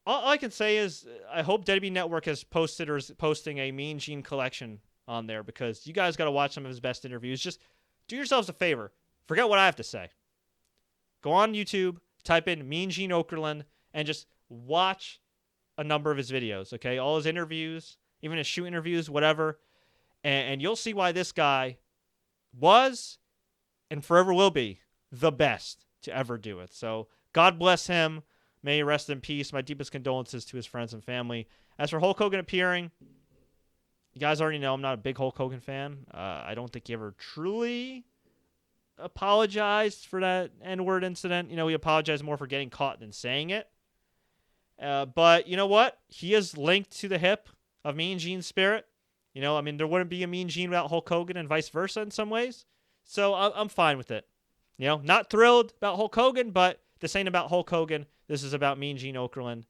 All I can say is I hope WWE Network has posted or is posting a Mean Gene collection on there, because you guys got to watch some of his best interviews. Just do yourselves a favor. Forget what I have to say. Go on YouTube, type in Mean Gene Okerlund, and just watch a number of his videos, okay? All his interviews, even his shoot interviews, whatever. And you'll see why this guy was and forever will be the best to ever do it. So God bless him. May he rest in peace. My deepest condolences to his friends and family. As for Hulk Hogan appearing, you guys already know I'm not a big Hulk Hogan fan. I don't think he ever truly apologized for that N-word incident. He apologized more for getting caught than saying it. But you know what? He is linked to the hip of Mean Gene's spirit. There wouldn't be a Mean Gene without Hulk Hogan and vice versa in some ways. So I'm fine with it. Not thrilled about Hulk Hogan, but this ain't about Hulk Hogan. This is about Mean Gene Okerlund.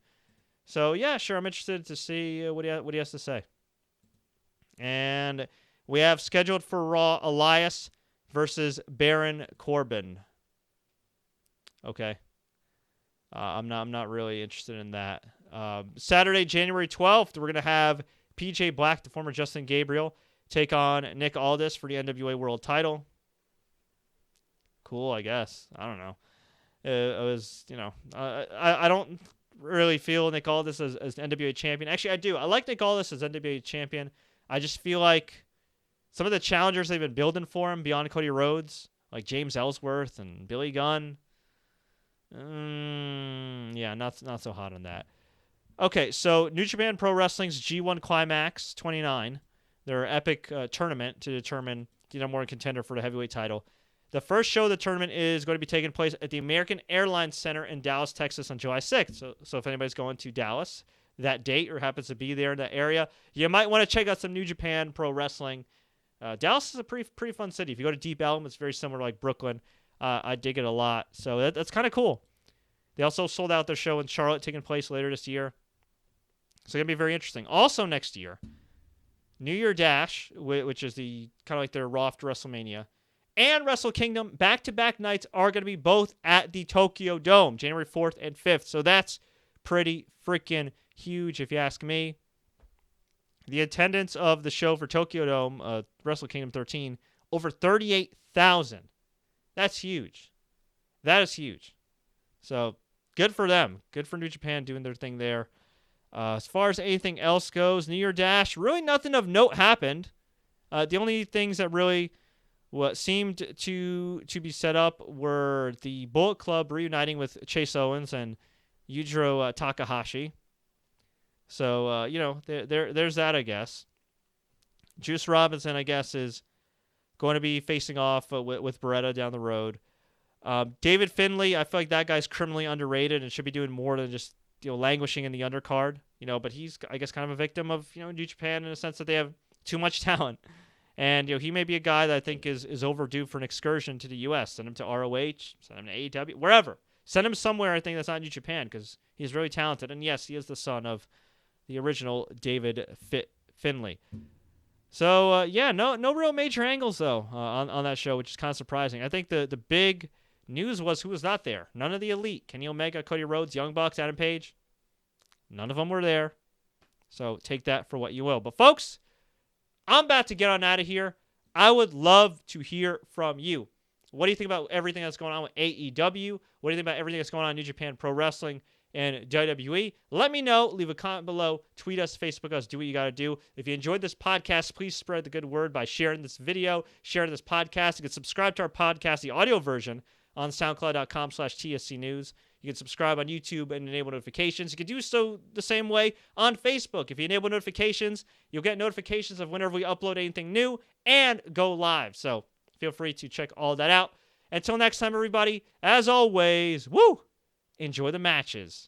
So yeah, sure, I'm interested to see what he has to say. And we have scheduled for Raw Elias versus Baron Corbin. Okay. I'm not really interested in that. Saturday, January 12th, we're going to have PJ Black, the former Justin Gabriel, take on Nick Aldis for the NWA World title. Cool, I guess. I don't know. It was, I don't really feel Nick Aldis as NWA champion. Actually, I do. I like Nick Aldis as NWA champion. I just feel like some of the challengers they've been building for him beyond Cody Rhodes, like James Ellsworth and Billy Gunn, yeah, not so hot on that. Okay, so New Japan Pro Wrestling's G1 Climax 29, their epic tournament to determine the number one contender for the heavyweight title. The first show of the tournament is going to be taking place at the American Airlines Center in Dallas, Texas on July 6th. So if anybody's going to Dallas that date or happens to be there in that area, you might want to check out some New Japan Pro Wrestling. Dallas is a pretty fun city. If you go to Deep Ellum, it's very similar to like Brooklyn. I dig it a lot. So that's kind of cool. They also sold out their show in Charlotte taking place later this year. So it's going to be very interesting. Also next year, New Year Dash, which is the kind of like their Raw after WrestleMania, and Wrestle Kingdom, back-to-back nights are going to be both at the Tokyo Dome, January 4th and 5th. So that's pretty freaking huge, if you ask me. The attendance of the show for Tokyo Dome, Wrestle Kingdom 13, over 38,000. That's huge. That is huge. So good for them. Good for New Japan doing their thing there. As far as anything else goes, New Year Dash, really nothing of note happened. The only things that really seemed to be set up were the Bullet Club reuniting with Chase Owens and Yujiro Takahashi. So, there's that, I guess. Juice Robinson, I guess, is going to be facing off with Beretta down the road. David Finlay, I feel like that guy's criminally underrated and should be doing more than just languishing in the undercard. But he's, I guess, kind of a victim of New Japan in a sense that they have too much talent. And he may be a guy that I think is overdue for an excursion to the U.S. Send him to ROH, send him to AEW, wherever. Send him somewhere I think that's not New Japan because he's really talented. And yes, he is the son of the original David Finley. So, no real major angles, though, on that show, which is kind of surprising. I think the big news was who was not there. None of the Elite. Kenny Omega, Cody Rhodes, Young Bucks, Adam Page. None of them were there. So take that for what you will. But, folks, I'm about to get on out of here. I would love to hear from you. What do you think about everything that's going on with AEW? What do you think about everything that's going on in New Japan Pro Wrestling and WWE? Let me know. Leave a comment below. Tweet us, Facebook us. Do what you got to do. If you enjoyed this podcast, please spread the good word by sharing this video, sharing this podcast. You can subscribe to our podcast, the audio version, on SoundCloud.com/TSC News. You can subscribe on YouTube and enable notifications. You can do so the same way on Facebook. If you enable notifications, you'll get notifications of whenever we upload anything new and go live. So feel free to check all that out. Until next time, everybody, as always, enjoy the matches.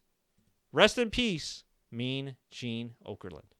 Rest in peace, Mean Gene Okerlund.